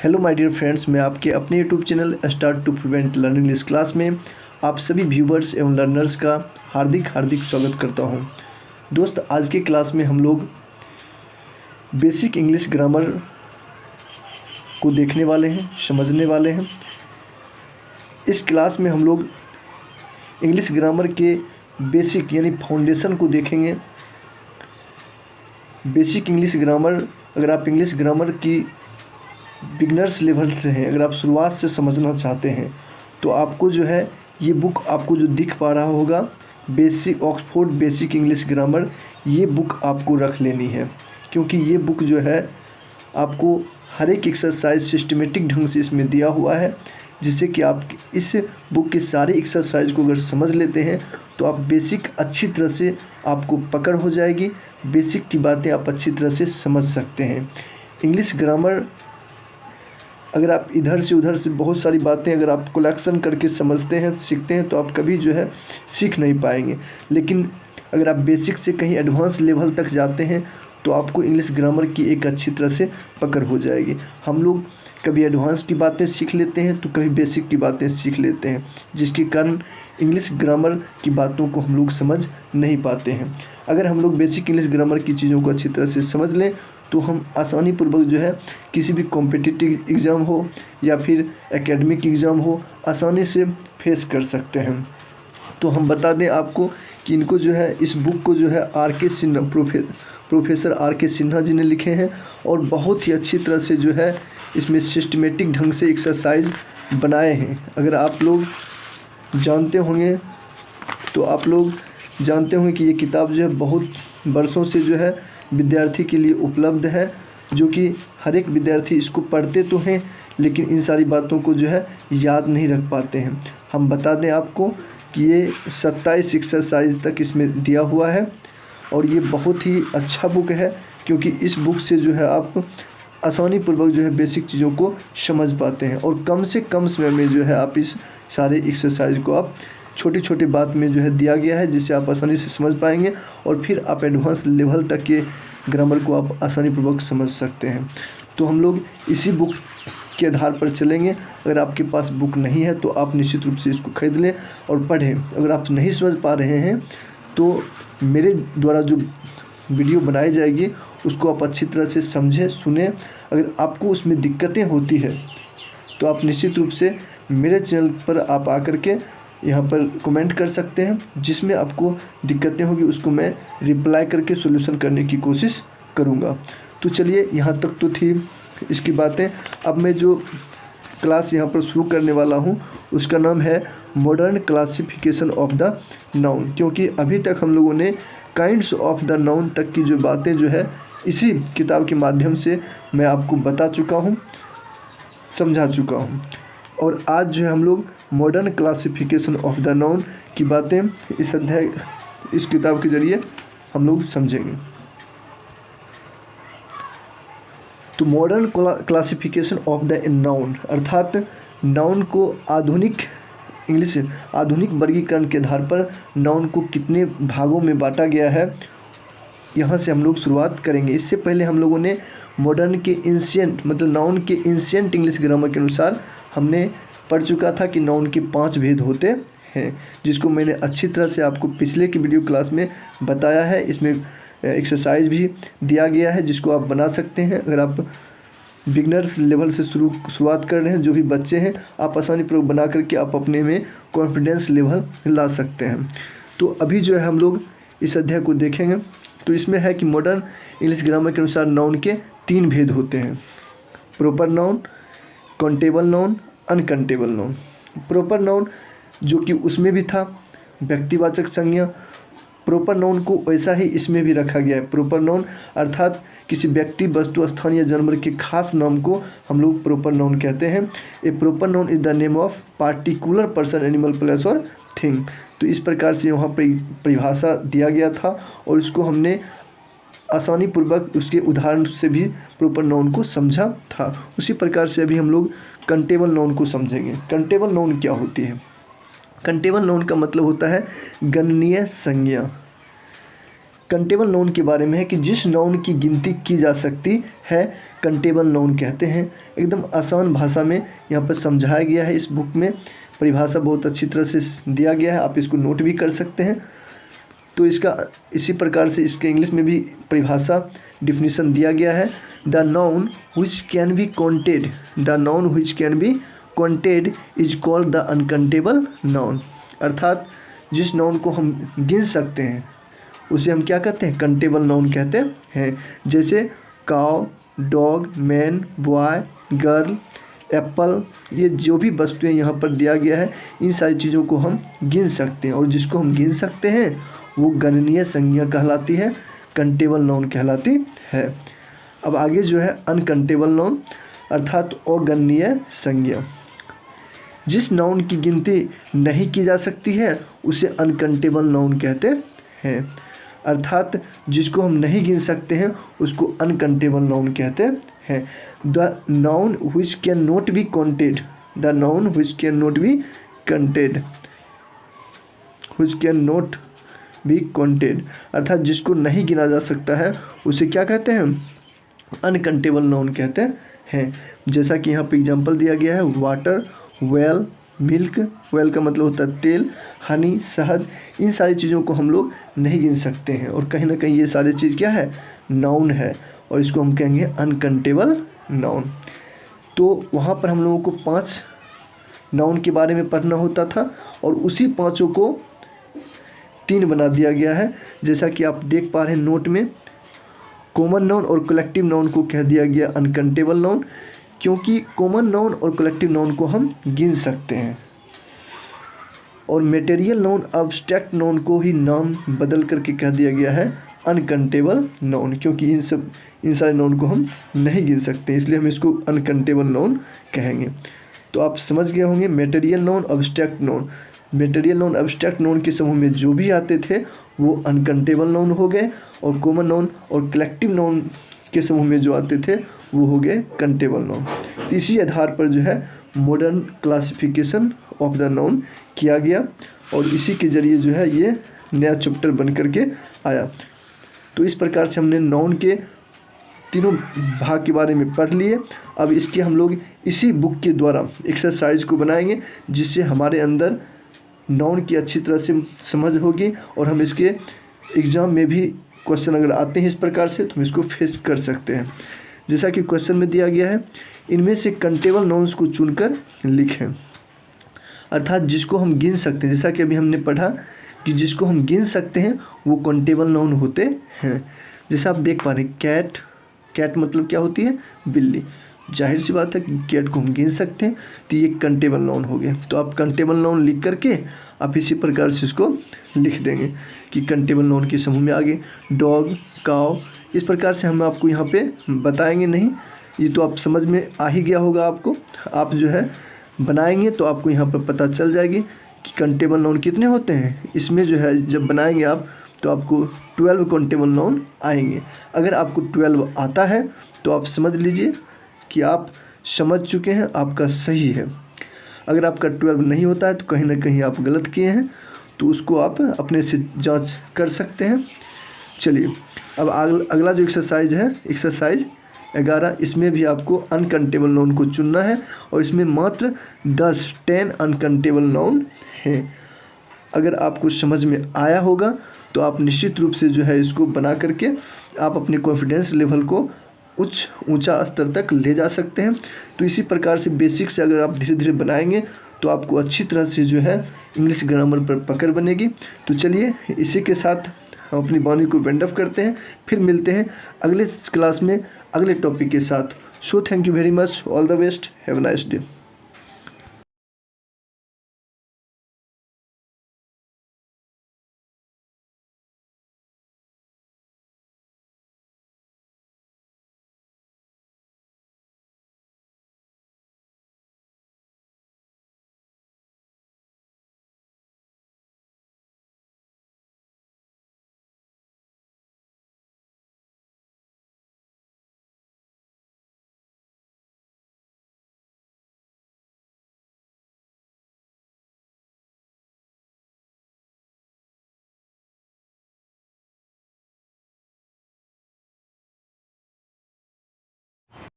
Hello my dear friends, मैं आपके अपने YouTube channel start to prevent learning English class में आप सभी व्यूवर्स एवं लर्नर्स का हार्दिक स्वागत करता हूं। दोस्त, आज के क्लास में हम लोग बेसिक इंग्लिश ग्रामर को देखने वाले हैं, समझने वाले हैं। इस क्लास में हम लोग इंग्लिश ग्रामर के बेसिक यानी फाउंडेशन को देखेंगे। बेसिक इंग्लिश ग्रामर, अगर आप इंग्लिश ग्रामर की बिगनर्स लेवल से हैं, अगर आप शुरुआत से समझना चाहते हैं तो आपको जो है ये बुक आपको जो दिख पा रहा होगा, basic Oxford basic English grammar, ये बुक आपको रख लेनी है। क्योंकि ये बुक जो है आपको हर एक एक्सरसाइज सिस्टमेटिक ढंग से इसमें दिया हुआ है, जिससे कि आप इस बुक के सारे एक्सरसाइज को अगर समझ लेते हैं तो आप बेसिक अच्छी तरह से आपको पकड़ हो जाएगी। बेसिक की बातें आप अच्छी तरह से समझ सकते हैं। इंग्लिश ग्रामर अगर आप इधर से उधर से बहुत सारी बातें अगर आप कलेक्शन करके समझते हैं, सीखते हैं, तो आप कभी जो है सीख नहीं पाएंगे। लेकिन अगर आप बेसिक से कहीं एडवांस लेवल तक जाते हैं तो आपको इंग्लिश ग्रामर की एक अच्छी तरह से पकड़ हो जाएगी। हम लोग कभी एडवांस की बातें सीख लेते हैं तो कभी बेसिक की बातें सीख लेते हैं, जिसके कारण इंग्लिश ग्रामर की बातों को हम लोग समझ नहीं पाते हैं। अगर हम लोग बेसिक इंग्लिश ग्रामर की चीज़ों को अच्छी तरह से समझ लें तो हम आसानी पूर्वक जो है किसी भी कॉम्पिटिटिव एग्ज़ाम हो या फिर एकेडमिक एग्ज़ाम हो, आसानी से फेस कर सकते हैं। तो हम बता दें आपको कि इनको जो है, इस बुक को जो है प्रोफेसर आर के सिन्हा जी ने लिखे हैं और बहुत ही अच्छी तरह से जो है इसमें सिस्टमेटिक ढंग से एक्सरसाइज बनाए हैं। अगर आप लोग जानते होंगे तो आप लोग जानते होंगे कि ये किताब जो है बहुत वर्षों से जो है विद्यार्थी के लिए उपलब्ध है, जो कि हर एक विद्यार्थी इसको पढ़ते तो हैं लेकिन इन सारी बातों को जो है याद नहीं रख पाते हैं। हम बता दें आपको कि ये 27 एक्सरसाइज तक इसमें दिया हुआ है और ये बहुत ही अच्छा बुक है, क्योंकि इस बुक से जो है आप आसानी पूर्वक जो है बेसिक चीज़ों को समझ पाते हैं और कम से कम समय में जो है आप इस सारे एक्सरसाइज को आप छोटी छोटी बात में जो है दिया गया है, जिससे आप आसानी से समझ पाएंगे और फिर आप एडवांस लेवल तक के ग्रामर को आप आसानी पूर्वक समझ सकते हैं। तो हम लोग इसी बुक के आधार पर चलेंगे। अगर आपके पास बुक नहीं है तो आप निश्चित रूप से इसको खरीद लें और पढ़ें। अगर आप नहीं समझ पा रहे हैं तो मेरे द्वारा जो वीडियो बनाई जाएगी उसको आप अच्छी तरह से समझें, सुने। अगर आपको उसमें दिक्कतें होती है तो आप निश्चित रूप से मेरे चैनल पर आप आकर के यहाँ पर कमेंट कर सकते हैं, जिसमें आपको दिक्कतें होगी उसको मैं रिप्लाई करके सॉल्यूशन करने की कोशिश करूँगा। तो चलिए, यहाँ तक तो थी इसकी बातें। अब मैं जो क्लास यहाँ पर शुरू करने वाला हूँ उसका नाम है modern classification of the noun, क्योंकि अभी तक हम लोगों ने काइंड्स ऑफ द नाउन तक की जो बातें जो है इसी किताब के माध्यम से मैं आपको बता चुका हूँ, समझा चुका हूँ। और आज जो है हम लोग modern classification of the noun की बातें इस अध्याय, इस किताब के ज़रिए हम लोग समझेंगे। तो modern classification of the noun अर्थात नाउन को आधुनिक वर्गीकरण के आधार पर नाउन को कितने भागों में बांटा गया है, यहाँ से हम लोग शुरुआत करेंगे। इससे पहले हम लोगों ने मॉडर्न के एंशिएंट मतलब नाउन के एंशिएंट इंग्लिश ग्रामर के अनुसार हमने पढ़ चुका था कि नाउन के 5 भेद होते हैं, जिसको मैंने अच्छी तरह से आपको पिछले की वीडियो क्लास में बताया है। इसमें एक्सरसाइज भी दिया गया है जिसको आप बना सकते हैं। अगर आप बिगनर्स लेवल से शुरुआत कर रहे हैं, जो भी बच्चे हैं, आप आसानी पूर्वक बना करके आप अपने में कॉन्फिडेंस लेवल ला सकते हैं। तो अभी जो है हम लोग इस अध्याय को देखेंगे। तो इसमें है कि मॉडर्न इंग्लिश ग्रामर के अनुसार नाउन के 3 भेद होते हैं: proper noun, countable noun, uncountable noun. Proper noun जो कि उसमें भी था व्यक्तिवाचक संज्ञा, प्रॉपर नाउन को वैसा ही इसमें भी रखा गया है। प्रॉपर नाउन अर्थात किसी व्यक्ति, वस्तु, स्थान या जानवर के खास नाम को हम लोग प्रॉपर नाउन कहते हैं। A proper noun is the name of particular person, animal, place और थिंग। तो इस प्रकार से वहाँ पर परिभाषा दिया गया था और इसको हमने आसानी पूर्वक उसके उदाहरण से भी प्रॉपर नाउन को समझा था। उसी प्रकार से अभी हम लोग काउंटेबल नाउन को समझेंगे। काउंटेबल नाउन क्या होती है? काउंटेबल नाउन का मतलब होता है गणनीय संज्ञा। काउंटेबल नाउन के बारे में है कि जिस नाउन की गिनती की जा सकती है कंटेबल नाउन कहते हैं। एकदम आसान भाषा में यहाँ पर समझाया गया है। इस बुक में परिभाषा बहुत अच्छी तरह से दिया गया है, आप इसको नोट भी कर सकते हैं। तो इसका इसी प्रकार से इसके इंग्लिश में भी परिभाषा डिफिनीशन दिया गया है। The noun which can be counted, the noun which can be counted is called the uncountable noun. अर्थात जिस नाउन को हम गिन सकते हैं उसे हम क्या कहते हैं, काउंटेबल नाउन कहते हैं। जैसे cow, dog, man, boy, girl, Apple, ये जो भी वस्तुएं यहाँ पर दिया गया है इन सारी चीज़ों को हम गिन सकते हैं, और जिसको हम गिन सकते हैं वो गणनीय संज्ञा कहलाती है, काउंटेबल नाउन कहलाती है। अब आगे जो है अनकाउंटेबल नाउन अर्थात अगणनीय संज्ञा। जिस नाउन की गिनती नहीं की जा सकती है उसे अनकाउंटेबल नाउन कहते हैं। अर्थात जिसको हम नहीं गिन सकते हैं उसको अनकाउंटेबल नाउन कहते हैं। The noun which can not be counted, the noun which can not be counted, which can not be counted अर्थात जिसको नहीं गिना जा सकता है उसे क्या कहते हैं, अनकाउंटेबल नाउन कहते हैं। जैसा कि यहाँ पे एग्जांपल दिया गया है, वाटर, वेल, मिल्क, वेल का मतलब होता है तेल, हनी, शहद, इन सारी चीज़ों को हम लोग नहीं गिन सकते हैं, और कहीं ना कहीं ये सारी चीज़ क्या है, नाउन है, और इसको हम कहेंगे अनकाउंटेबल नाउन। तो वहाँ पर हम लोगों को 5 नाउन के बारे में पढ़ना होता था, और उसी 5 को 3 बना दिया गया है। जैसा कि आप देख पा रहे हैं नोट में, कॉमन नाउन और कलेक्टिव नाउन को कह दिया गया अनकाउंटेबल नाउन, क्योंकि कॉमन नाउन और कलेक्टिव नाउन को हम गिन सकते हैं, और मटेरियल नाउन, अब्स्ट्रैक्ट नाउन को ही नाम बदल करके कह दिया गया है अनकाउंटेबल नाउन, क्योंकि इन सारे नाउन को हम नहीं गिन सकते, इसलिए हम इसको अनकाउंटेबल नाउन कहेंगे। तो आप समझ गए होंगे material noun, abstract noun. Material noun, abstract noun के समूह में जो भी आते थे वो अनकाउंटेबल नाउन हो गए, और कॉमन नाउन और कलेक्टिव नाउन के समूह में जो आते थे वो हो गए काउंटेबल नाउन। तो इसी आधार पर जो है modern classification of the noun किया गया, और इसी के ज़रिए जो है ये नया चैप्टर बन करके आया। तो इस प्रकार से हमने नाउन के तीनों भाग के बारे में पढ़ लिए। अब इसके हम लोग इसी बुक के द्वारा एक्सरसाइज को बनाएंगे, जिससे हमारे अंदर नाउन की अच्छी तरह से समझ होगी, और हम इसके एग्ज़ाम में भी क्वेश्चन अगर आते हैं इस प्रकार से तो हम इसको फेस कर सकते हैं। जैसा कि क्वेश्चन में दिया गया है, इनमें से काउंटेबल नाउन्स को चुनकर लिखें। अर्थात जिसको हम गिन सकते हैं, जैसा कि अभी हमने पढ़ा कि जिसको हम गिन सकते हैं वो काउंटेबल नाउन होते हैं। जैसा आप देख पा रहे हैं कैट, कैट मतलब क्या होती है, बिल्ली। जाहिर सी बात है कि कैट को हम गिन सकते हैं, तो ये काउंटेबल नाउन हो गया। तो आप काउंटेबल नाउन लिख करके आप इसी प्रकार से इसको लिख देंगे कि काउंटेबल नाउन के समूह में आगे डॉग, काउ, इस प्रकार से हम आपको यहाँ पे बताएंगे नहीं, ये तो आप समझ में आ ही गया होगा आपको। आप जो है बनाएंगे तो आपको यहाँ पर पता चल जाएगी कि काउंटेबल नाउन कितने होते हैं। इसमें जो है जब बनाएंगे आप तो आपको 12 काउंटेबल नाउन आएंगे। अगर आपको 12 आता है तो आप समझ लीजिए कि आप समझ चुके हैं, आपका सही है। अगर आपका 12 नहीं होता है तो कहीं ना कहीं आप गलत किए हैं, तो उसको आप अपने से जांच कर सकते हैं। चलिए अब अगला जो एक्सरसाइज है, एक्सरसाइज 11, इसमें भी आपको अनकाउंटेबल नाउन को चुनना है, और इसमें मात्र 10 अनकाउंटेबल नाउन हैं। अगर आपको समझ में आया होगा तो आप निश्चित रूप से जो है इसको बना करके आप अपने कॉन्फिडेंस लेवल को ऊंचा स्तर तक ले जा सकते हैं। तो इसी प्रकार से बेसिक से अगर आप धीरे धीरे बनाएंगे तो आपको अच्छी तरह से जो है इंग्लिश ग्रामर पर पकड़ बनेगी। तो चलिए इसी के साथ हम अपनी वाणी को वाइंड अप करते हैं, फिर मिलते हैं अगले क्लास में अगले टॉपिक के साथ। So thank you very much, all the best, have a nice day.